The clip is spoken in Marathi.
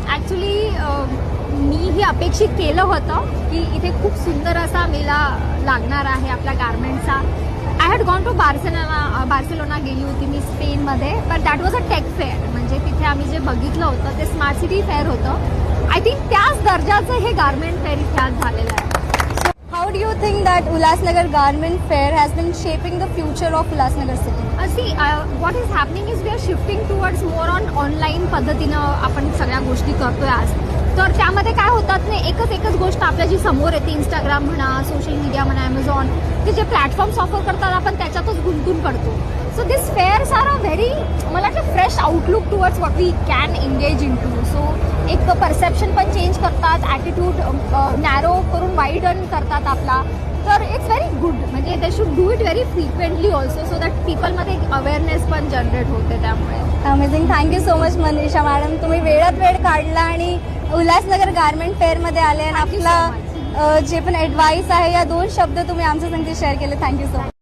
ॲक्च्युली मी ही अपेक्षित केलं होतं की इथे खूप सुंदर असा मेला लागणार आहे आपल्या गारमेंटचा. I had gone to Barcelona गेली होती मी स्पेनमध्ये, but that was a tech fair. म्हणजे तिथे आम्ही जे बघितलं होतं ते स्मार्ट सिटी फेअर होतं. आय थिंक त्याच दर्जाचं हे गारमेंट फेअर इथे आज झालेलं आहे. How do you think that Ulhasnagar Garment Fair has been shaping the future of Ulhasnagar city? What is happening is we are shifting towards more on online पद्धतीनं आपण सगळ्या गोष्टी करतोय आज. तर त्यामध्ये काय होतात नाही, एकच गोष्ट आपल्या जी समोर येते, इंस्टाग्राम म्हणा, सोशल मीडिया म्हणा, ॲमेझॉन, ते जे प्लॅटफॉर्म्स ऑफर करतात आपण त्याच्यातच गुंतून पडतो. So this fairs are a very, मला वाटतं, fresh outlook towards what we can engage in to. So एक परसेप्शन पण चेंज करतात, ॲटिट्यूड नॅरो करून वाईडन करतात आपला. तर इट्स व्हेरी गुड. म्हणजे they should do it very frequently also, so that पीपलमध्ये अवेअरनेस पण जनरेट होते. त्यामुळे amazing. Thank you so much Manisha madam, तुम्ही वेळात वेळ काढला आणि उल्हासनगर गारमेंट फेअरमध्ये आले आणि आपला जे पण ॲडवाईस आहे या 2 शब्द तुम्ही आमच्या संगती शेअर केले. Thank you so much.